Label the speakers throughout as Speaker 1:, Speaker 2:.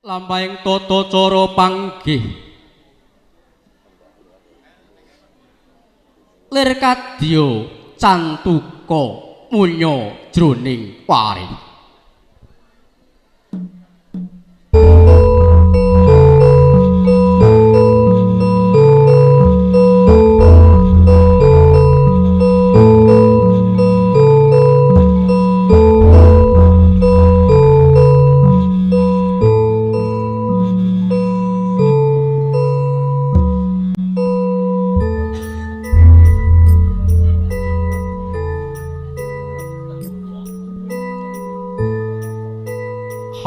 Speaker 1: lampahing tata cara panggih lir kadya cantuka munya jroning waring.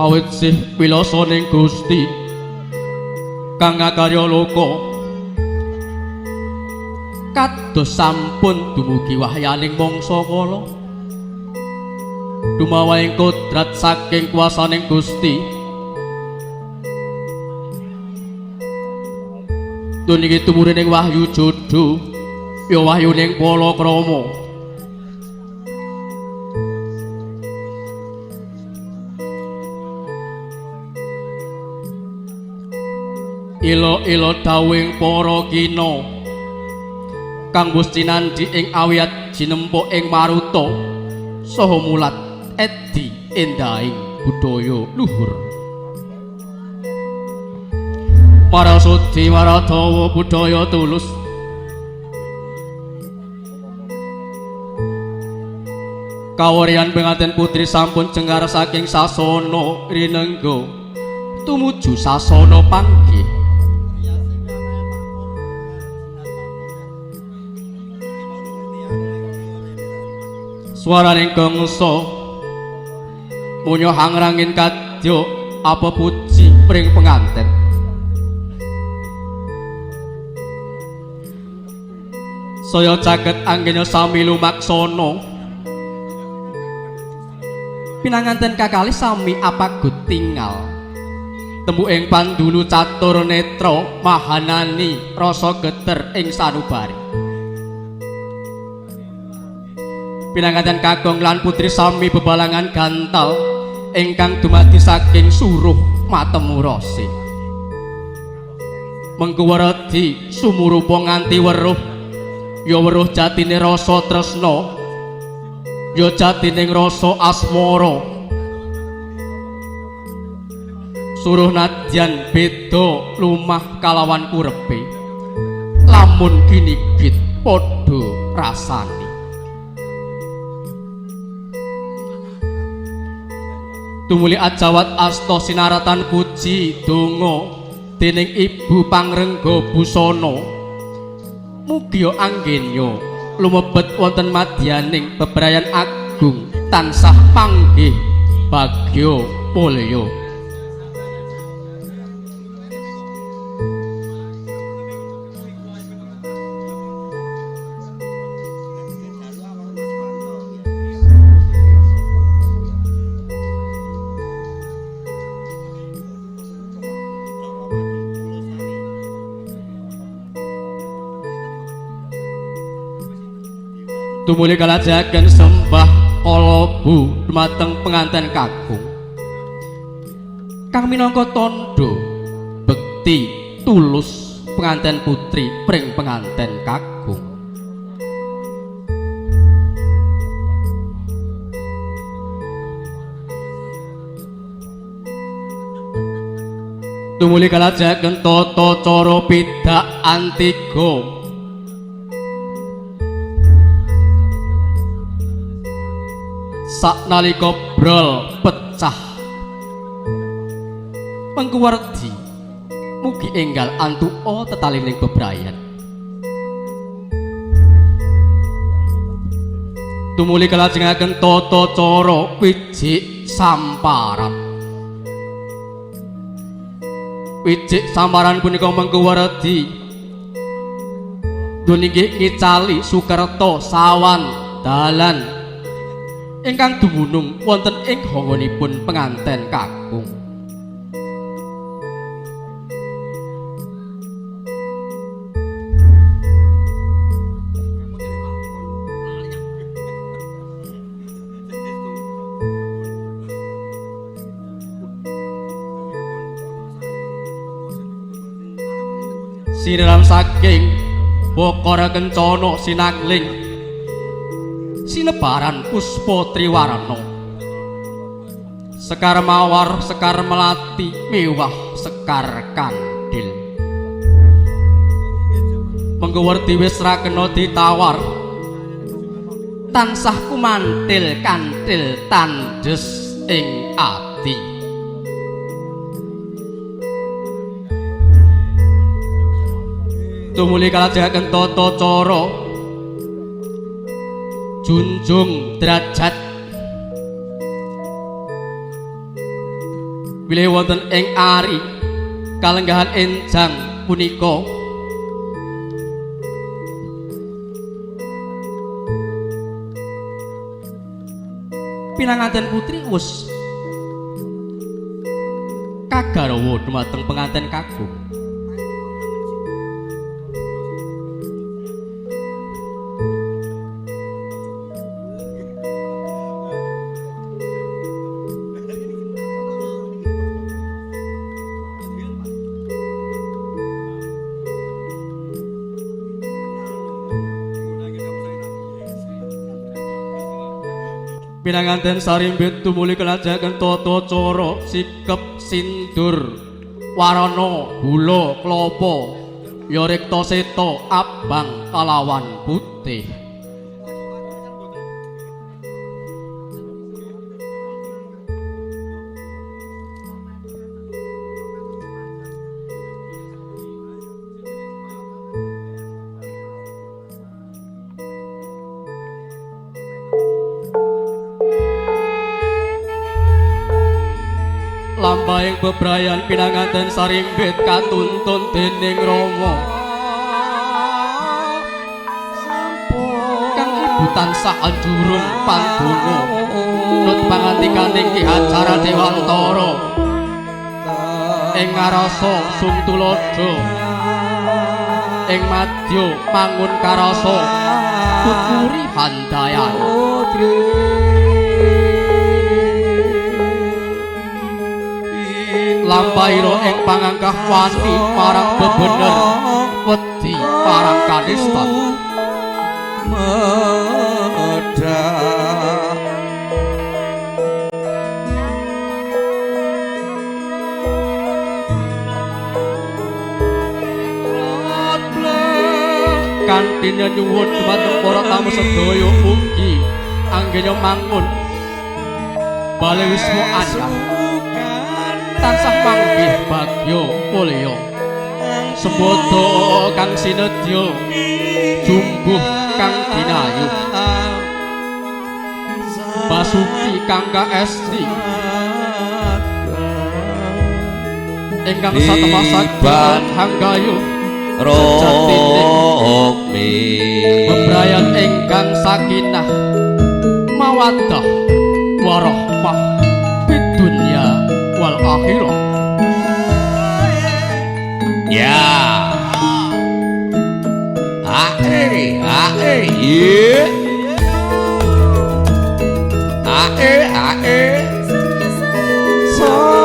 Speaker 1: Awit sih pilosoning Gusti kang ngakarya loka kados sampun dumugi wahyaning mangsa kala dumawaing kodrat saking kuwasaning Gusti duniki tumurining wahyu jodho ya wahyuning palakrama. Ilo-ilo dawing para kina kang wis cinandhi ing awiyat jinempuk ing maruta saha mulat edi endahing budaya luhur. Marasudi maradawa budaya tulus kawurian pengantin putri sampun cengar saking sasana rinengga tumuju sasana panggih. Swaraning gangsa munya hangrangin kadya apa puji pring penganten. Saya caket anggenya sami lumaksana pinanganten kakalih sami apagut tinggal tembuking pandulu catur netra mahanani rasa geter ing sanubari. Pinanganten kakung lan putri sami bebalangan gantal ingkang dumadi saking suruh matemurasi. Mengku weredi sumurupa nganti weruh ya weruh jatine rasa tresna ya jatining rasa asmara. Suruh nadyan beda lumah kalawan kurepe lamun kinigit padha rasane. Tumuli ajawat asta sinaratan puji donga dening Ibu Pangrengga Busana mugi anggenya lumebet wonten madyaning bebrayan agung tansah panggih bagya mulya. Tumuli kalajaken sembah kalabu dumateng penganten kakung kang minangka tandha bekti tulus penganten putri pring penganten kakung. Tumuli kalajaken tata cara pidak antiga saknalika brol pecah mengku werdi mugi enggal antuka tetalining bebrayan. Tumuli kalajengaken tata cara wijik samparan. Wijik samparan punika mengku werdi duniki ngicali Sukerta sawan dalan ingkang dumunung wonten ing hangonipun penganten kakung. siniram saking Bokara Kencana sinagling sinebaran puspa triwarna sekar mawar sekar melati mewah sekar kandil menggawerti wis ra kena ditawar tansah kumantil kantil tandes ing ati tumuli kalajengaken tata cara junjung derajat bilih wonten ing ari kalenggahan enjang punika pinanganten putri wus kagarawa dumateng penganten kakung pinanganten sarimbit tumuli kelajengaken tata cara sikep sindur warana gula klapa ya rekta seta abang kalawan putih lampahing bebrayan pinanganten sarimbit katuntun dening Rama kang ibu tansah anjurung pandonga nut pangantikaning Ki Acara Dewantara ing ngarasa Sungtulaja ing madya mangun karasa tuturi handayan lampaira ing pangangkah wani marang bebener wedi marang kanistan medhak kanthi nyuwun dhumateng para tamu sedaya ugi anggenya mangun bale wismu anyar tansah panggih bagya mulya sembada kang sinedya jumbuh kang dinayu basuki kang kaesti ingkang satemasaken hanggayuh rokmi bebrayan ingkang sakinah mawaddah warahmah bidunya wal akhirah ya ye so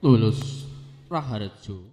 Speaker 1: Tulus Raharjo.